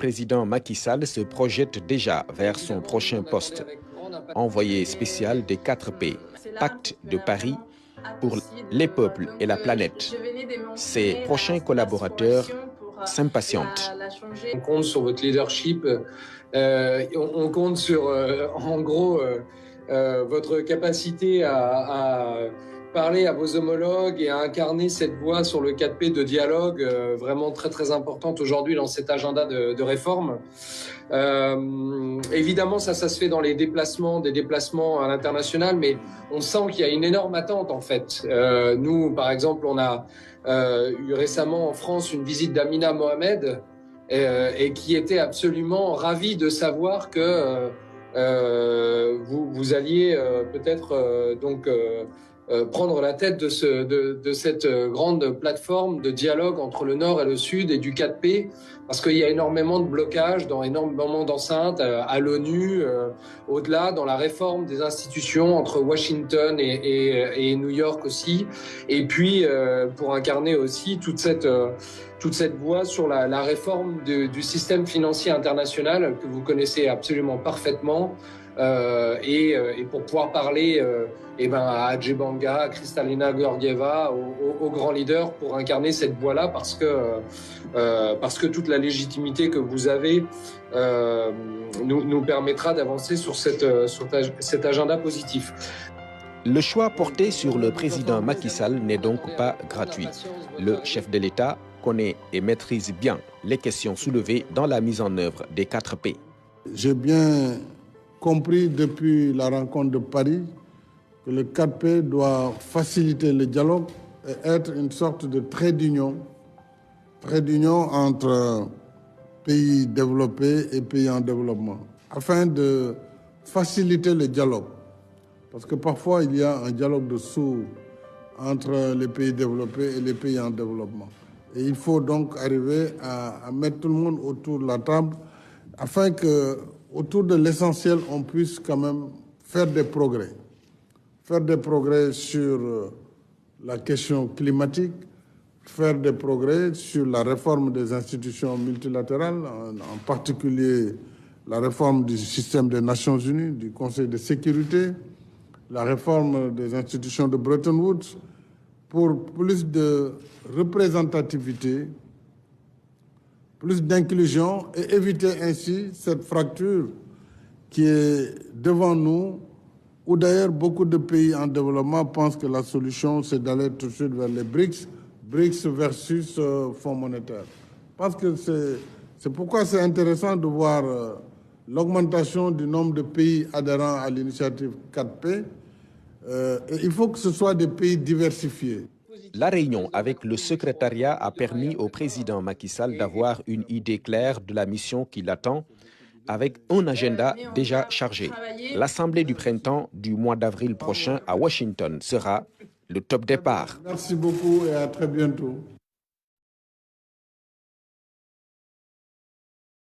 président Macky Sall se projette déjà vers son prochain poste. Envoyé spécial des 4P, Pacte de Paris pour les peuples et la planète. Ses prochains collaborateurs s'impatientent. On compte sur votre leadership, on compte sur, en gros, votre capacité à parler à vos homologues et à incarner cette voie sur le 4P de dialogue vraiment très très importante aujourd'hui dans cet agenda de réforme. Évidemment, ça se fait dans les déplacements à l'international, mais on sent qu'il y a une énorme attente en fait. Nous, par exemple, on a eu récemment en France une visite d'Amina Mohamed et qui était absolument ravie de savoir que vous alliez peut-être prendre la tête de cette grande plateforme de dialogue entre le Nord et le Sud et du 4P, parce qu'il y a énormément de blocages dans énormément d'enceintes à l'ONU, au-delà, dans la réforme des institutions entre Washington et New York aussi, et puis pour incarner aussi toute cette voie sur la réforme du système financier international que vous connaissez absolument parfaitement, et pour pouvoir parler à Ajay Banga, à Kristalina Georgieva, aux grands leaders pour incarner cette voie-là, parce que toute la légitimité que vous avez nous permettra d'avancer sur cet agenda positif. Le choix porté sur le président Macky Sall n'est donc pas gratuit. Le chef de l'État connaît et maîtrise bien les questions soulevées dans la mise en œuvre des 4P. J'ai bien compris depuis la rencontre de Paris que le 4P doit faciliter le dialogue et être une sorte de trait d'union entre pays développés et pays en développement, afin de faciliter le dialogue. Parce que parfois, il y a un dialogue de sourds entre les pays développés et les pays en développement. Et il faut donc arriver à mettre tout le monde autour de la table afin que, autour de l'essentiel, on puisse quand même faire des progrès. Faire des progrès sur la question climatique, faire des progrès sur la réforme des institutions multilatérales, en particulier la réforme du système des Nations Unies, du Conseil de sécurité, la réforme des institutions de Bretton Woods, pour plus de représentativité, plus d'inclusion et éviter ainsi cette fracture qui est devant nous, où d'ailleurs beaucoup de pays en développement pensent que la solution c'est d'aller tout de suite vers les BRICS versus Fonds monétaire. Parce que c'est pourquoi c'est intéressant de voir l'augmentation du nombre de pays adhérents à l'initiative 4P. Il faut que ce soit des pays diversifiés. La réunion avec le secrétariat a permis au président Macky Sall d'avoir une idée claire de la mission qui l'attend, avec un agenda déjà chargé. L'Assemblée du printemps du mois d'avril prochain à Washington sera le top départ. Merci beaucoup et à très bientôt.